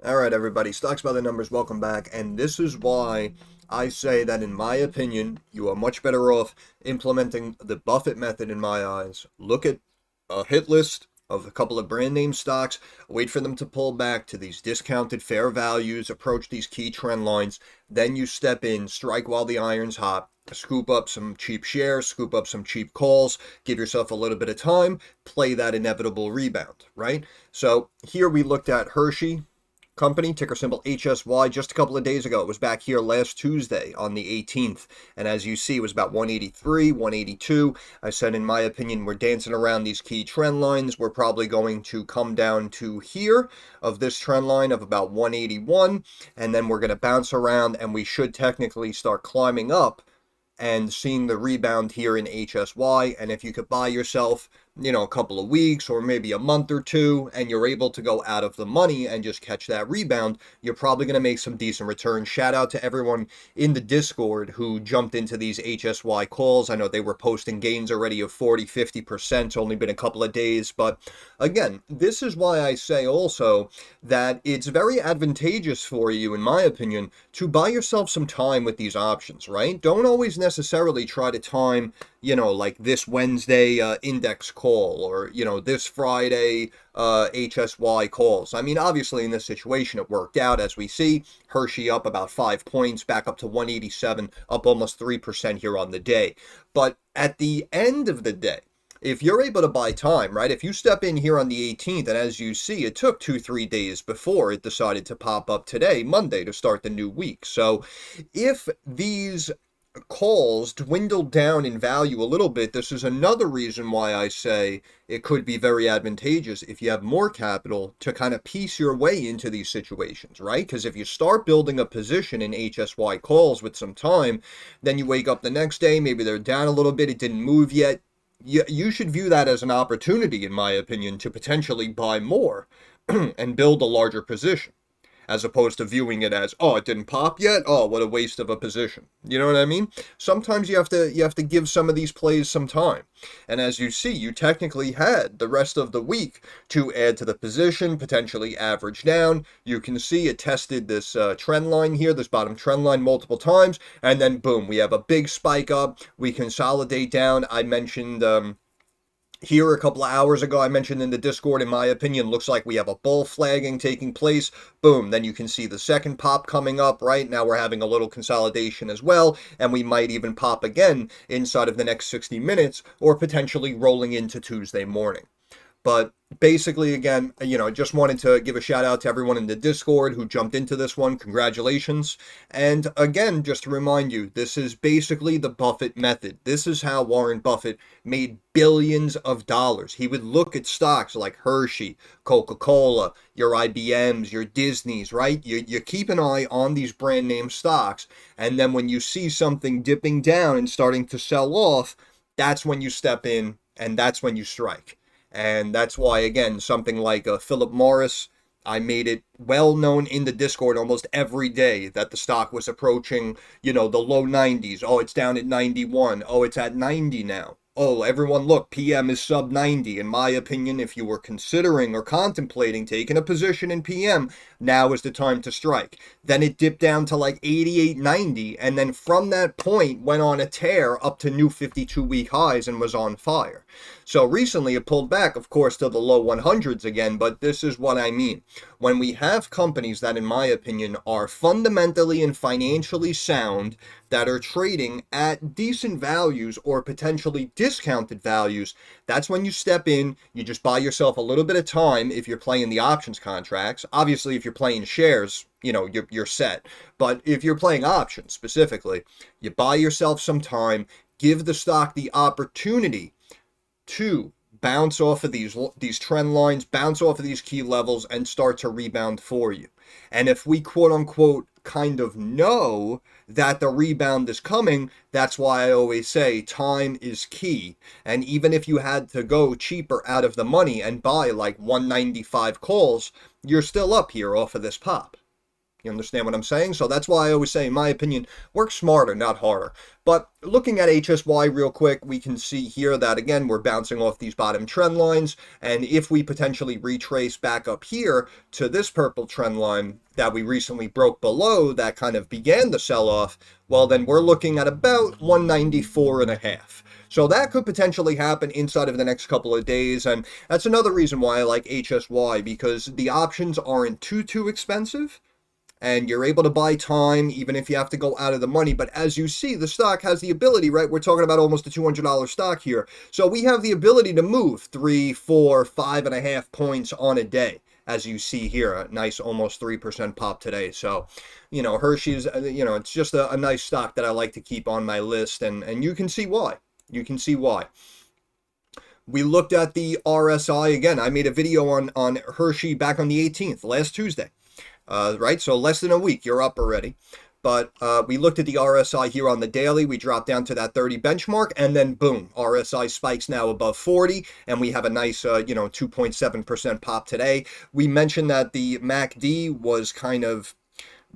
All right, everybody, Stocks by the Numbers, welcome back. And this is why I say that, in my opinion, you are much better off implementing the Buffett method, in my eyes. Look at a hit list of a couple of brand name stocks, wait for them to pull back to these discounted fair values, approach these key trend lines, then you step in, strike while the iron's hot. Scoop up some cheap shares, scoop up some cheap calls, give yourself a little bit of time, play that inevitable rebound, right? So here we looked at Hershey Company, ticker symbol HSY, just a couple of days ago. It was back here last Tuesday on the 18th. And as you see, it was about 183, 182. I said, in my opinion, we're dancing around these key trend lines. We're probably going to come down to here of this trend line of about 181. And then we're going to bounce around and we should technically start climbing up and seeing the rebound here in HSY. And if you could buy yourself, a couple of weeks or maybe a month or two, and you're able to go out of the money and just catch that rebound, you're probably going to make some decent returns. Shout out to everyone in the Discord who jumped into these HSY calls. I know they were posting gains already of 40, 50%, only been a couple of days. But again, this is why I say also that it's very advantageous for you, in my opinion, to buy yourself some time with these options, right? Don't always necessarily try to time, like this Wednesday index call or, this Friday HSY calls. I mean, obviously in this situation, it worked out as we see. Hershey up about 5 points, back up to 187, up almost 3% here on the day. But at the end of the day, if you're able to buy time, right? If you step in here on the 18th, and as you see, it took 2, 3 days before it decided to pop up today, Monday, to start the new week. So if these calls dwindled down in value a little bit, this is another reason why I say it could be very advantageous if you have more capital to kind of piece your way into these situations, right? Because if you start building a position in HSY calls with some time, then you wake up the next day, maybe they're down a little bit, it didn't move yet. You should view that as an opportunity, in my opinion, to potentially buy more and build a larger position, as opposed to viewing it as, oh, it didn't pop yet. Oh, what a waste of a position. You know what I mean? Sometimes you have to give some of these plays some time. And as you see, you technically had the rest of the week to add to the position, potentially average down. You can see it tested this trend line here, this bottom trend line multiple times, and then boom, we have a big spike up. We consolidate down. I mentioned here a couple of hours ago, I mentioned in the Discord, in my opinion, looks like we have a bull flagging taking place. Boom, then you can see the second pop coming up, right? Now we're having a little consolidation as well, and we might even pop again inside of the next 60 minutes or potentially rolling into Tuesday morning. But basically, again, I just wanted to give a shout out to everyone in the Discord who jumped into this one. Congratulations. And again, just to remind you, this is basically the Buffett method. This is how Warren Buffett made billions of dollars. He would look at stocks like Hershey, Coca-Cola, your IBMs, your Disneys, right? You keep an eye on these brand name stocks. And then when you see something dipping down and starting to sell off, that's when you step in and that's when you strike. And that's why, again, something like Philip Morris, I made it well known in the Discord almost every day that the stock was approaching, the low 90s. Oh, it's down at 91. Oh, it's at 90 now. Oh, everyone, look, PM is sub 90. In my opinion, if you were considering or contemplating taking a position in PM, now is the time to strike. Then it dipped down to like 88, 90, and then from that point went on a tear up to new 52-week highs and was on fire. So recently it pulled back, of course, to the low 100s again, but this is what I mean. When we have companies that, in my opinion, are fundamentally and financially sound, that are trading at decent values or potentially discounted values, that's when you step in. You just buy yourself a little bit of time if you're playing the options contracts. Obviously, if you're playing shares, you're set. But if you're playing options specifically, you buy yourself some time, give the stock the opportunity to bounce off of these trend lines, bounce off of these key levels, and start to rebound for you. And if we quote unquote kind of know that the rebound is coming, that's why I always say time is key. And even if you had to go cheaper out of the money and buy like 195 calls, you're still up here off of this pop. You understand what I'm saying? So that's why I always say, in my opinion, work smarter, not harder. But looking at HSY real quick, we can see here that, again, we're bouncing off these bottom trend lines. And if we potentially retrace back up here to this purple trend line that we recently broke below that kind of began the sell-off, well, then we're looking at about 194.5. So that could potentially happen inside of the next couple of days. And that's another reason why I like HSY, because the options aren't too expensive and you're able to buy time even if you have to go out of the money. But as you see, the stock has the ability, right? We're talking about almost a $200 stock here. So we have the ability to move 3, 4, 5.5 points on a day. As you see here, a nice almost 3% pop today. So, Hershey's, it's just a nice stock that I like to keep on my list. And you can see why. You can see why. We looked at the RSI again. I made a video on Hershey back on the 18th, last Tuesday. Right? So less than a week, you're up already. But we looked at the RSI here on the daily. We dropped down to that 30 benchmark, and then boom, RSI spikes now above 40, and we have a nice, 2.7% pop today. We mentioned that the MACD was kind of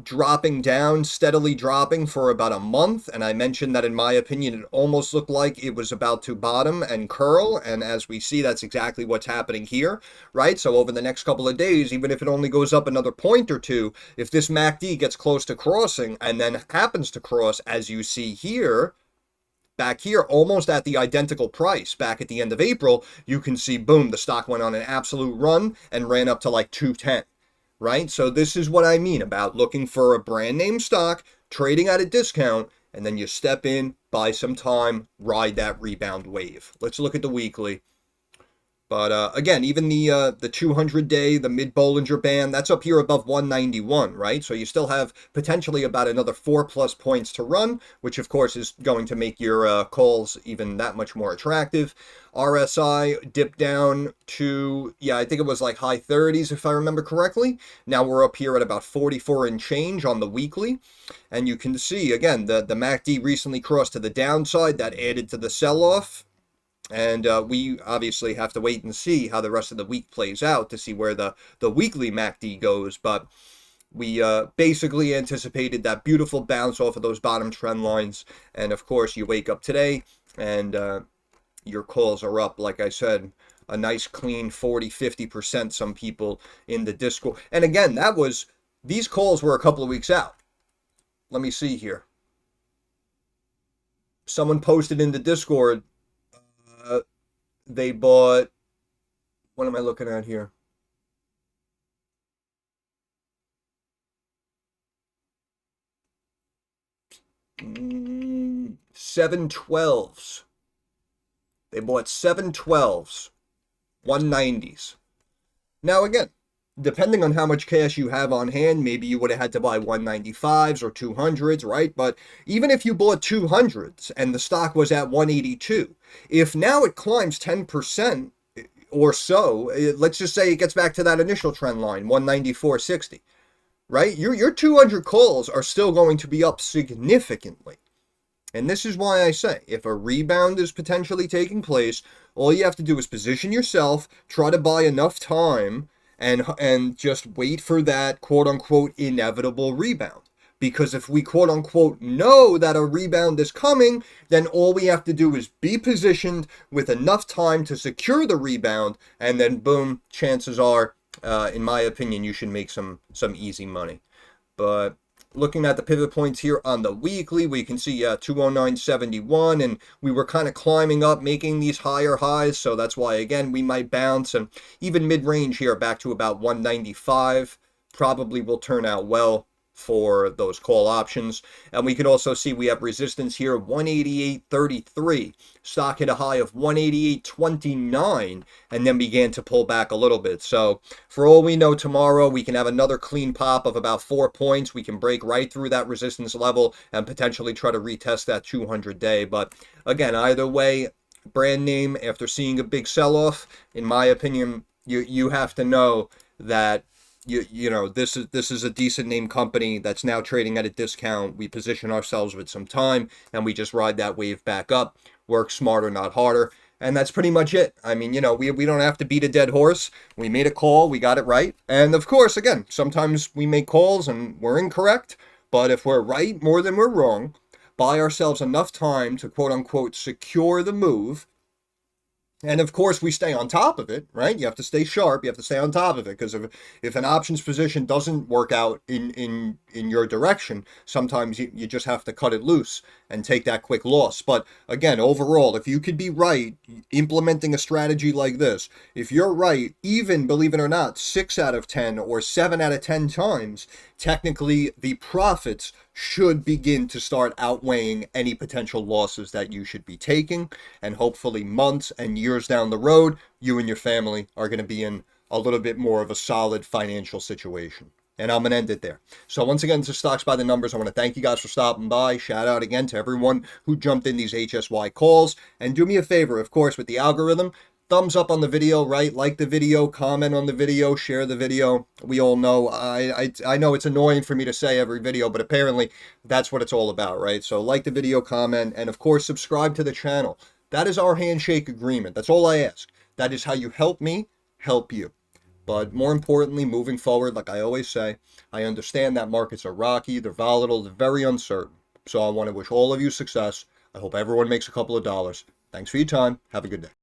dropping down, steadily dropping for about a month. And I mentioned that, in my opinion, it almost looked like it was about to bottom and curl. And as we see, that's exactly what's happening here, right? So over the next couple of days, even if it only goes up another point or two, if this MACD gets close to crossing and then happens to cross, as you see here, back here, almost at the identical price back at the end of April, you can see, boom, the stock went on an absolute run and ran up to like 210. Right? So this is what I mean about looking for a brand name stock, trading at a discount, and then you step in, buy some time, ride that rebound wave. Let's look at the weekly. But again, even the 200-day, the mid-Bollinger Band, that's up here above 191, right? So you still have potentially about another 4+ points to run, which of course is going to make your calls even that much more attractive. RSI dipped down to, I think it was like high 30s if I remember correctly. Now we're up here at about 44 and change on the weekly. And you can see, again, the MACD recently crossed to the downside. That added to the sell-off. And we obviously have to wait and see how the rest of the week plays out to see where the weekly MACD goes. But we basically anticipated that beautiful bounce off of those bottom trend lines. And of course, you wake up today and your calls are up, like I said, a nice clean 40-50%, some people in the Discord. And again, these calls were a couple of weeks out. Let me see here. Someone posted in the Discord, they bought, what am I looking at here? Mm, 712s. They bought 712s, 190s. Now again, depending on how much cash you have on hand, maybe you would have had to buy 195s or 200s, right? But even if you bought 200s and the stock was at 182, if now it climbs 10% or so, let's just say it gets back to that initial trend line, 194.60, right? Your 200 calls are still going to be up significantly. And this is why I say, if a rebound is potentially taking place, all you have to do is position yourself, try to buy enough time, and just wait for that quote-unquote inevitable rebound. Because if we quote-unquote know that a rebound is coming, then all we have to do is be positioned with enough time to secure the rebound, and then boom, chances are, in my opinion, you should make some easy money. But looking at the pivot points here on the weekly, we can see 209.71, and we were kind of climbing up, making these higher highs, so that's why, again, we might bounce, and even mid-range here back to about 195 probably will turn out well for those call options. And we can also see we have resistance here, 188.33. Stock hit a high of 188.29 and then began to pull back a little bit. So for all we know, tomorrow we can have another clean pop of about 4 points. We can break right through that resistance level and potentially try to retest that 200-day. But again, either way, brand name, after seeing a big sell-off, in my opinion, you have to know that this is a decent name company that's now trading at a discount. We position ourselves with some time and we just ride that wave back up. Work smarter, not harder. And that's pretty much it. I mean, we don't have to beat a dead horse. We made a call, we got it right. And of course, again, sometimes we make calls and we're incorrect. But if we're right more than we're wrong, buy ourselves enough time to quote unquote secure the move, and of course, we stay on top of it, right? You have to stay sharp. You have to stay on top of it because if an options position doesn't work out in your direction, sometimes you just have to cut it loose and take that quick loss. But again, overall, if you could be right implementing a strategy like this, if you're right, even believe it or not, 6 out of 10 or 7 out of 10 times, technically the profits should begin to start outweighing any potential losses that you should be taking. And hopefully, months and years down the road, you and your family are going to be in a little bit more of a solid financial situation. And I'm going to end it there. So once again, this is Stocks by the Numbers. I want to thank you guys for stopping by. Shout out again to everyone who jumped in these HSY calls. And do me a favor, of course, with the algorithm, thumbs up on the video, right? Like the video, comment on the video, share the video. We all know, I know it's annoying for me to say every video, but apparently that's what it's all about, right? So like the video, comment, and of course, subscribe to the channel. That is our handshake agreement. That's all I ask. That is how you help me help you. But more importantly, moving forward, like I always say, I understand that markets are rocky, they're volatile, they're very uncertain. So I want to wish all of you success. I hope everyone makes a couple of dollars. Thanks for your time. Have a good day.